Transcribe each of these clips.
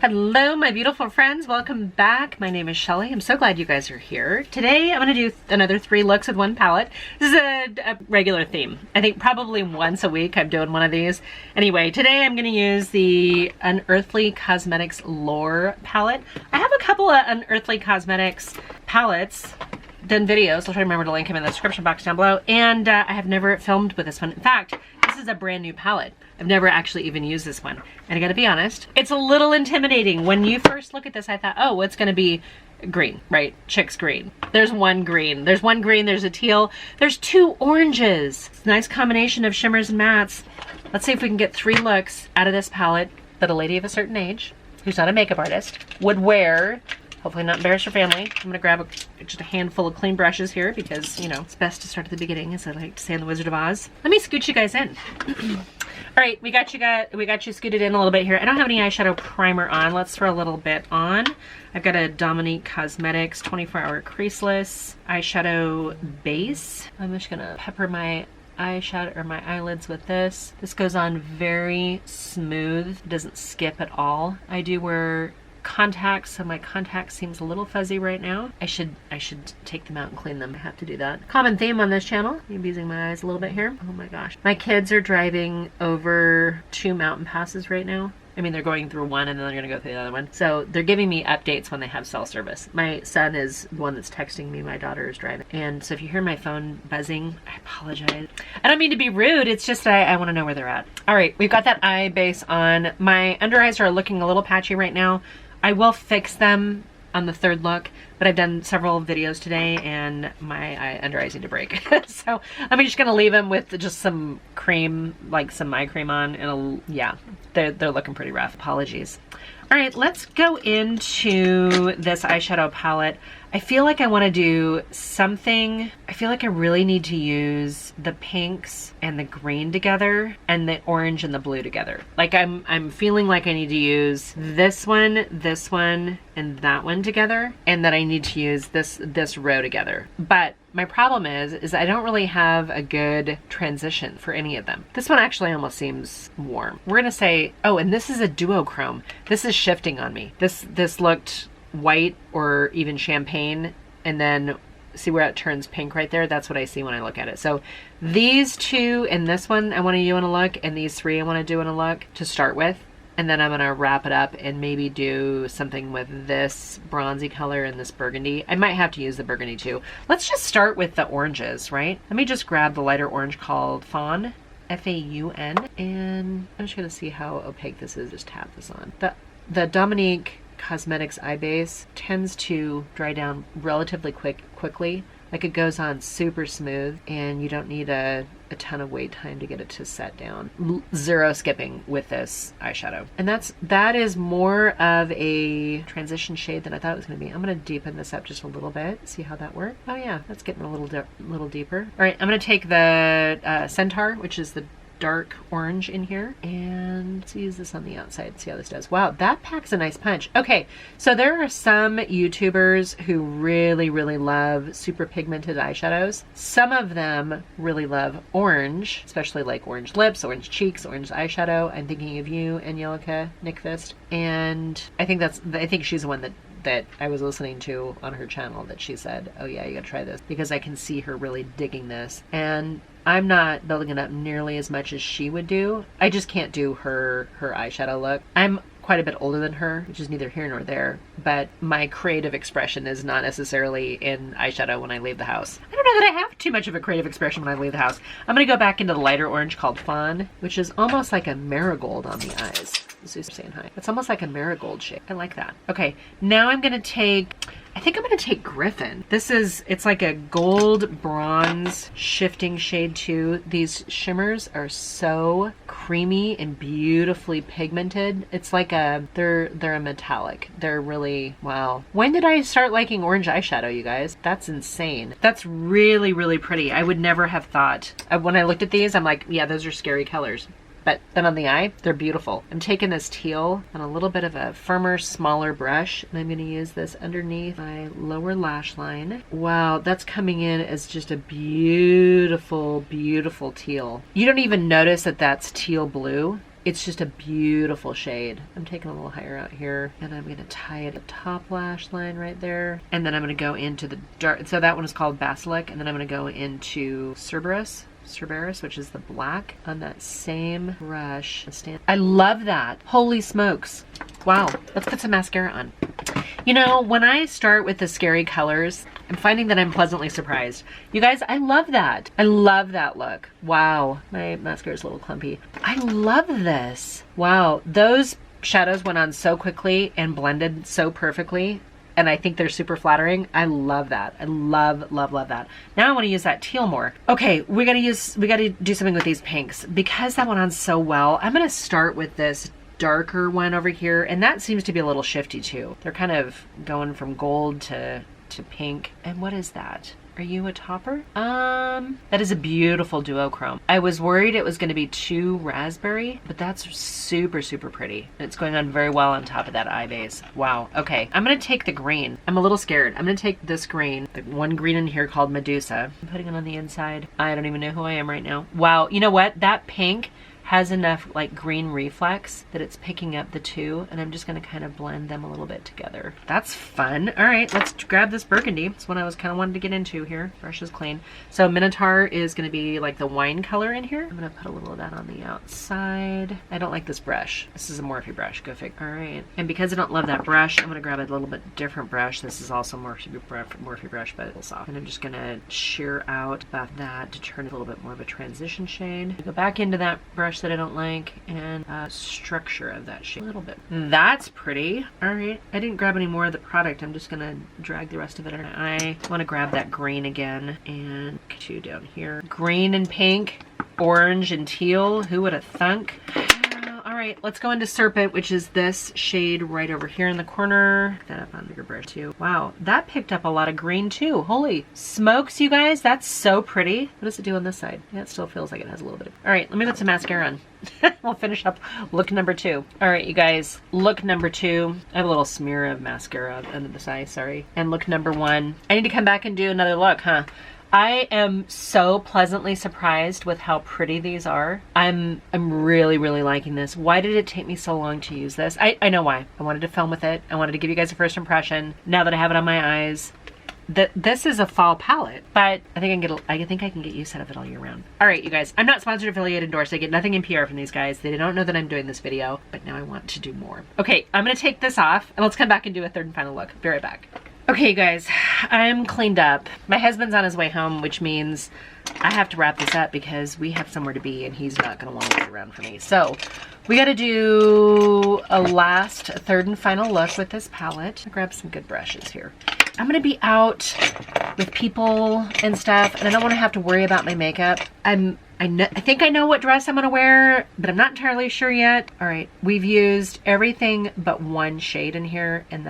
Hello, my beautiful friends. Welcome back. My name is Shelly. I'm so glad you guys are here. Today, I'm going to do another 3 looks with one palette. This is a regular theme. I think probably once a week I'm doing one of these. Anyway, today I'm going to use the Unearthly Cosmetics Lore palette. I have a couple of Unearthly Cosmetics palettes, done videos. I'll try to remember to link them in the description box down below. And I have never filmed with this one. In fact, this is a brand new palette. I've never actually even used this one. And I gotta be honest, it's a little intimidating. When you first look at this, I thought, oh, it's gonna be green, right? Chick's green. There's one green. There's one green, there's a teal. There's 2 oranges. It's a nice combination of shimmers and mattes. Let's see if we can get 3 looks out of this palette that a lady of a certain age, who's not a makeup artist, would wear. Hopefully not embarrass your family. I'm gonna grab just a handful of clean brushes here because, you know, it's best to start at the beginning, as I like to say in The Wizard of Oz. Let me scoot you guys in. All right, we got you scooted in a little bit here. I don't have any eyeshadow primer on. Let's throw a little bit on. I've got a Dominique Cosmetics 24-hour creaseless eyeshadow base. I'm just gonna pepper my eyeshadow or my eyelids with this. This goes on very smooth, doesn't skip at all. I do wear contacts, so my contact seems a little fuzzy right now. I should take them out and clean them. I have to do that. Common theme on this channel. I'm using my eyes a little bit here. Oh my gosh. My kids are driving over 2 mountain passes right now. I mean, they're going through one and then they're gonna go through the other one. So they're giving me updates when they have cell service. My son is the one that's texting me. My daughter is driving. And so if you hear my phone buzzing, I apologize. I don't mean to be rude. It's just I wanna know where they're at. All right, we've got that eye base on. My under eyes are looking a little patchy right now. I will fix them on the 3rd look, but I've done several videos today and my under eyes need to break. So I'm just gonna leave them with just some cream, like some eye cream on, and yeah, they're looking pretty rough. Apologies. All right, let's go into this eyeshadow palette. I feel like I want to do something. I feel like I really need to use the pinks and the green together and the orange and the blue together. Like I'm feeling like I need to use this one, and that one together, and that I need to use this row together. But my problem is I don't really have a good transition for any of them. This one actually almost seems warm. We're gonna say, oh, and this is a duochrome. This is shifting on me. This looked white or even champagne, and then see where it turns pink right there? That's what I see when I look at it. So these 2 and this one I want to do in a look, and these 3 I want to do in a look to start with. And then I'm gonna wrap it up and maybe do something with this bronzy color and this burgundy. I might have to use the burgundy too. Let's just start with the oranges, right? Let me just grab the lighter orange called Fawn, F-A-U-N, and I'm just gonna see how opaque this is. Just tap this on. The Dominique Cosmetics eye base tends to dry down relatively quickly. Like it goes on super smooth and you don't need a ton of wait time to get it to set down. Zero skipping with this eyeshadow. And that is more of a transition shade than I thought it was gonna be. I'm gonna deepen this up just a little bit, see how that works. Oh yeah, that's getting a little deeper. All right, I'm gonna take the Centaur, which is the dark orange in here, and let's use this on the outside, see how this does. Wow, that packs a nice punch. Okay, so there are some YouTubers who really love super pigmented eyeshadows. Some of them really love orange, especially like orange lips, orange cheeks, orange eyeshadow. I'm thinking of you, Angelica Nickfist, and I think she's the one that I was listening to on her channel that she said, oh yeah, you gotta try this, because I can see her really digging this. And I'm not building it up nearly as much as she would do. I just can't do her eyeshadow look. I'm quite a bit older than her, which is neither here nor there, but my creative expression is not necessarily in eyeshadow when I leave the house. I don't know that I have too much of a creative expression when I leave the house. I'm gonna go back into the lighter orange called Fawn, which is almost like a marigold on the eyes. Zeus saying hi. It's almost like a marigold shade. I like that. Okay, now I'm gonna take, I think I'm gonna take Griffin. It's like a gold bronze shifting shade too. These shimmers are so creamy and beautifully pigmented. It's like they're a metallic. They're really, wow. When did I start liking orange eyeshadow, you guys? That's insane. That's really pretty. I would never have thought. When I looked at these, I'm like, yeah, those are scary colors. But then on the eye, they're beautiful. I'm taking this teal on a little bit of a firmer, smaller brush, and I'm gonna use this underneath my lower lash line. Wow, that's coming in as just a beautiful, beautiful teal. You don't even notice that that's teal blue. It's just a beautiful shade. I'm taking a little higher out here, and I'm gonna tie it at the top lash line right there. And then I'm gonna go into the dark, so that one is called Basilic, and then I'm gonna go into Cerberus, which is the black, on that same brush. I love that. Holy smokes. Wow, let's put some mascara on. You know, when I start with the scary colors, I'm finding that I'm pleasantly surprised. You guys, I love that. I love that look. Wow, my mascara is a little clumpy. I love this. Wow, those shadows went on so quickly and blended so perfectly. And I think they're super flattering. I love that. I love, love, love that. Now I want to use that teal more. Okay, we gotta do something with these pinks. Because that went on so well, I'm gonna start with this darker one over here, and that seems to be a little shifty too. They're kind of going from gold to pink. And what is that? Are you a topper? That is a beautiful duochrome. I was worried it was gonna be too raspberry, but that's super, super pretty. It's going on very well on top of that eye base. Wow, okay. I'm gonna take the green. I'm a little scared. I'm gonna take this green, the one green in here called Medusa. I'm putting it on the inside. I don't even know who I am right now. Wow, you know what? That pink has enough like green reflex that it's picking up the two, and I'm just gonna kind of blend them a little bit together. That's fun. All right, let's grab this burgundy. It's what I was kind of wanting to get into here. Brush is clean. So Minotaur is gonna be like the wine color in here. I'm gonna put a little of that on the outside. I don't like this brush. This is a Morphe brush, go figure. All right, and because I don't love that brush, I'm gonna grab a little bit different brush. This is also Morphe brush, but it's soft. And I'm just gonna shear out about that to turn it a little bit more of a transition shade. Go back into that brush that I don't like, and structure of that shape a little bit. That's pretty. All right, I didn't grab any more of the product. I'm just gonna drag the rest of it in. I want to grab that green again and two down here. Green and pink, orange and teal. Who would have thunk? All right, let's go into Serpent, which is this shade right over here in the corner. That up on bigger brush too. Wow, that picked up a lot of green too. Holy smokes, you guys, that's so pretty. What does it do on this side? Yeah, it still feels like it has a little bit of... All right, let me put some mascara on. We'll finish up look number 2. All right, you guys, look number 2. I have a little smear of mascara under this eye, sorry. And look number 1. I need to come back and do another look, huh? I am so pleasantly surprised with how pretty these are. I'm really, really liking this. Why did it take me so long to use this? I know why. I wanted to film with it. I wanted to give you guys a first impression. Now that I have it on my eyes, this is a fall palette, but I think I can get use out of it all year round. All right, you guys, I'm not sponsored, affiliate, endorsed. I get nothing in PR from these guys. They don't know that I'm doing this video, but now I want to do more. Okay, I'm gonna take this off and let's come back and do a third and final look. Be right back. Okay, you guys, I'm cleaned up. My husband's on his way home, which means I have to wrap this up because we have somewhere to be and he's not gonna want to wait around for me. So we gotta do a third and final look with this palette. I'll grab some good brushes here. I'm gonna be out with people and stuff, and I don't wanna have to worry about my makeup. I think I know what dress I'm gonna wear, but I'm not entirely sure yet. All right, we've used everything but one shade in here, and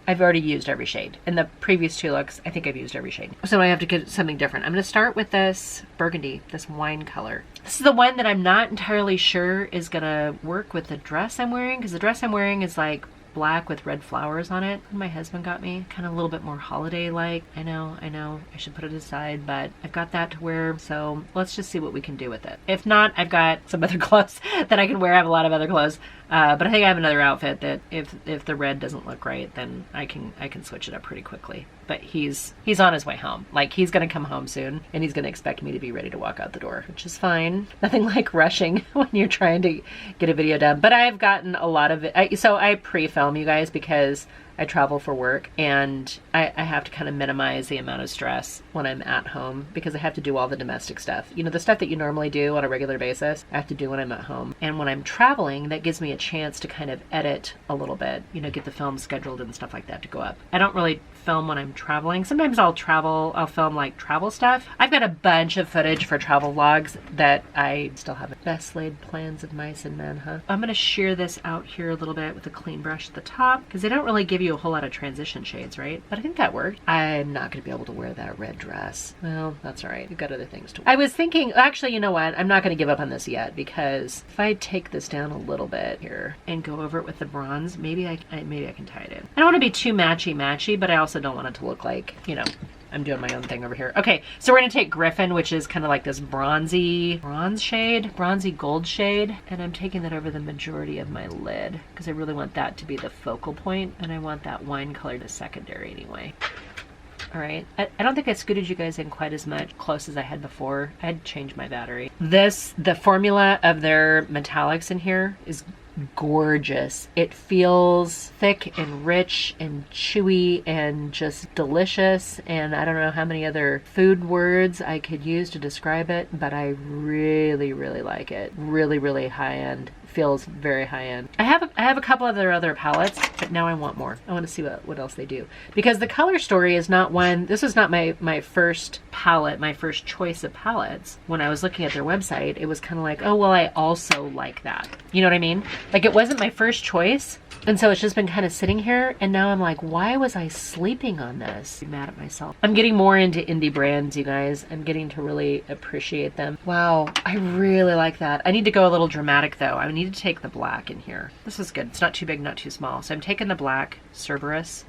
I've already used every shade. In the previous 2 looks, I think I've used every shade. So I have to get something different. I'm gonna start with this burgundy, this wine color. This is the one that I'm not entirely sure is gonna work with the dress I'm wearing, because the dress I'm wearing is like black with red flowers on it. My husband got me kind of a little bit more holiday-like. I know, I should put it aside, but I've got that to wear, so let's just see what we can do with it. If not, I've got some other clothes that I can wear. I have a lot of other clothes, but I think I have another outfit that if the red doesn't look right, then I can switch it up pretty quickly. But he's on his way home. Like, he's gonna come home soon, and he's gonna expect me to be ready to walk out the door, which is fine. Nothing like rushing when you're trying to get a video done. But I've gotten a lot of it. So I pre-film, you guys, because I travel for work, and I have to kind of minimize the amount of stress when I'm at home because I have to do all the domestic stuff. You know, the stuff that you normally do on a regular basis, I have to do when I'm at home. And when I'm traveling, that gives me a chance to kind of edit a little bit, you know, get the film scheduled and stuff like that to go up. I don't really film when I'm traveling. Sometimes I'll film like travel stuff. I've got a bunch of footage for travel vlogs that I still haven't. Best laid plans of mice and men, huh? I'm gonna shear this out here a little bit with a clean brush at the top because they don't really give you a whole lot of transition shades, right? But I think that worked. I'm not gonna be able to wear that red dress. Well, that's all right. We've got other things to wear. I was thinking, actually, you know what? I'm not gonna give up on this yet because if I take this down a little bit here and go over it with the bronze, maybe I can tie it in. I don't want to be too matchy, but I also don't want it to look like, you know, I'm doing my own thing over here. Okay, so we're gonna take Griffin, which is kind of like this bronzy gold shade, and I'm taking that over the majority of my lid because I really want that to be the focal point, and I want that wine color to secondary anyway. All right, I don't think I scooted you guys in quite as much close as I had before. I had to change my battery. The formula of their metallics in here is gorgeous. It feels thick and rich and chewy and just delicious, and I don't know how many other food words I could use to describe it, but I really, really like it. Really, really high end. Feels very high end. I have a couple of their other palettes, but now I want more. I want to see what else they do, because the color story is not one. This is not my first palette, my first choice of palettes. When I was looking at their website, it was kind of like, oh well, I also like that. You know what I mean? Like, it wasn't my first choice, and so it's just been kind of sitting here, and now I'm like, why was I sleeping on this? I'm mad at myself. I'm getting more into indie brands, you guys. I'm getting to really appreciate them. Wow, I really like that. I need to go a little dramatic though. I need to take the black in here. This is good. It's not too big, not too small. So I'm taking the black Cerberus,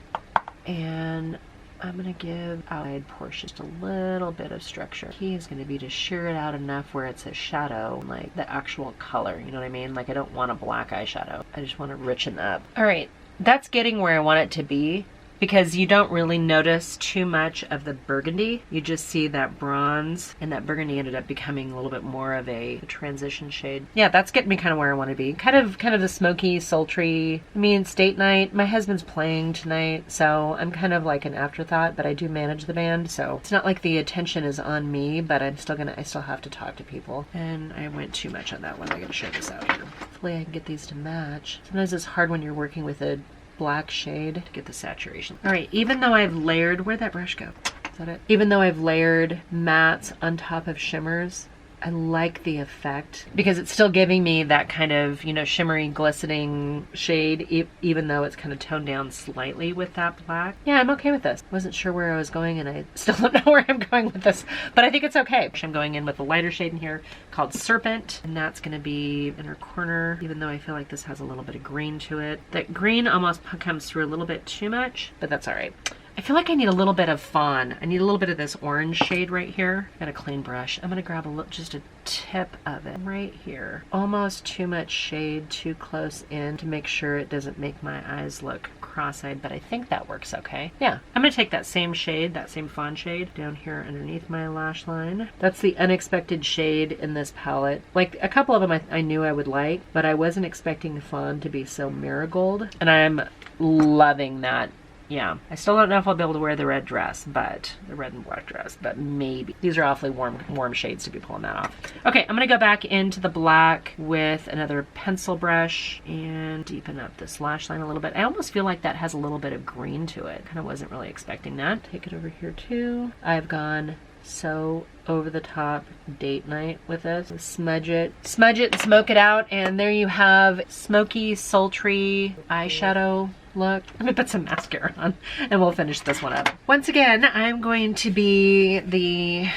and I'm gonna give outside portion just a little bit of structure. Key is gonna be to shear it out enough where it's a shadow, like the actual color, you know what I mean? Like, I don't want a black eyeshadow. I just want to richen up. All right, that's getting where I want it to be, because you don't really notice too much of the burgundy. You just see that bronze, and that burgundy ended up becoming a little bit more of a transition shade. Yeah, that's getting me kind of where I want to be. Kind of the smoky, sultry. I mean, it's date night. My husband's playing tonight, so I'm kind of like an afterthought, but I do manage the band, so it's not like the attention is on me, but I still have to talk to people. And I went too much on that one. I gotta show this out here. Hopefully I can get these to match. Sometimes it's hard when you're working with a black shade to get the saturation. All right, even though I've layered, where'd that brush go? Is that it? Even though I've layered mattes on top of shimmers, I like the effect because it's still giving me that kind of, you know, shimmery, glistening shade, even though it's kind of toned down slightly with that black. Yeah, I'm okay with this. Wasn't sure where I was going, and I still don't know where I'm going with this, but I think it's okay. I'm going in with a lighter shade in here called Serpent, and that's going to be inner corner, even though I feel like this has a little bit of green to it. That green almost comes through a little bit too much, but that's all right. I feel like I need a little bit of fawn. I need a little bit of this orange shade right here. Got a clean brush. I'm gonna grab just a tip of it right here. Almost too much shade, too close in to make sure it doesn't make my eyes look cross-eyed, but I think that works okay. Yeah, I'm gonna take that same shade, that same fawn shade, down here underneath my lash line. That's the unexpected shade in this palette. Like, a couple of them I knew I would like, but I wasn't expecting fawn to be so marigold, and I'm loving that. Yeah, I still don't know if I'll be able to wear the red dress, but the red and black dress, but maybe. These are awfully warm shades to be pulling that off. Okay, I'm gonna go back into the black with another pencil brush and deepen up this lash line a little bit. I almost feel like that has a little bit of green to it. Kind of wasn't really expecting that. Take it over here too. I've gone so over the top date night with this. Smudge it, smoke it out, and there you have smoky, sultry eyeshadow look. Let me put some mascara on and we'll finish this one up. Once again, I'm going to be the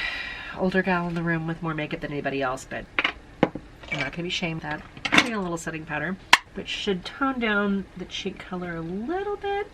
older gal in the room with more makeup than anybody else, but I'm not gonna be shamed at that. I'm putting a little setting powder, which should tone down the cheek color a little bit.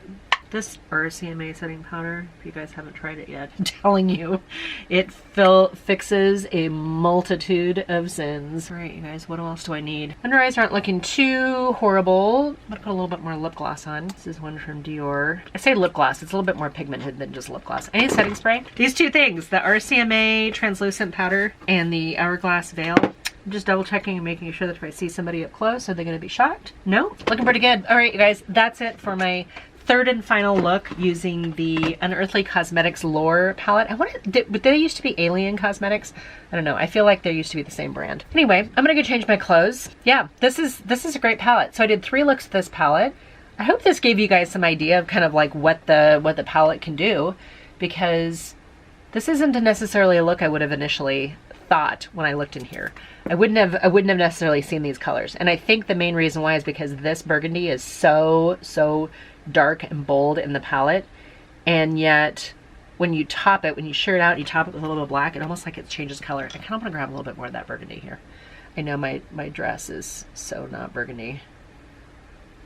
This RCMA setting powder, if you guys haven't tried it yet, I'm telling you, it fixes a multitude of sins. All right, you guys, what else do I need? Under eyes aren't looking too horrible. I'm gonna put a little bit more lip gloss on. This is one from Dior. I say lip gloss, it's a little bit more pigmented than just lip gloss. I need setting spray. These two things, the RCMA translucent powder and the Hourglass Veil. I'm just double checking and making sure that if I see somebody up close, are they gonna be shocked? No? Looking pretty good. All right, you guys, that's it for my third and final look using the Unearthly Cosmetics Lore palette. Did they used to be Alien Cosmetics? I don't know. I feel like they used to be the same brand. Anyway, I'm gonna go change my clothes. Yeah, this is a great palette. So I did 3 looks with this palette. I hope this gave you guys some idea of kind of like what the palette can do, because this isn't necessarily a look I would have initially thought when I looked in here. I wouldn't have necessarily seen these colors, and I think the main reason why is because this burgundy is so dark and bold in the palette, and yet when you top it, when you shear it out, you top it with a little black, it almost like it changes color. I kind of want to grab a little bit more of that burgundy here. I know my dress is so not burgundy.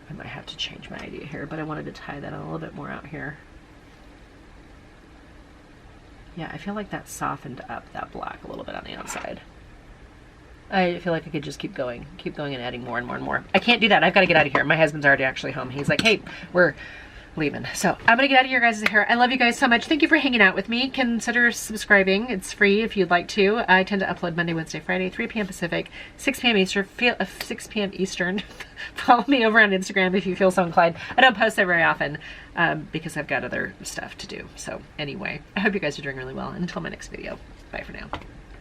I might have to change my idea here, but I wanted to tie that a little bit more out here. Yeah, I feel like that softened up that black a little bit on the outside. I feel like I could just keep going and adding more and more and more. I can't do that. I've got to get out of here. My husband's already actually home. He's like, hey, we're leaving. So I'm gonna get out of your guys' hair. I love you guys so much. Thank you for hanging out with me. Consider subscribing. It's free if you'd like to. I tend to upload Monday, Wednesday, Friday, 3 p.m. Pacific, 6 p.m. Eastern. 6 p.m. Eastern. Follow me over on Instagram if you feel so inclined. I don't post there very often because I've got other stuff to do. So anyway, I hope you guys are doing really well. Until my next video, bye for now.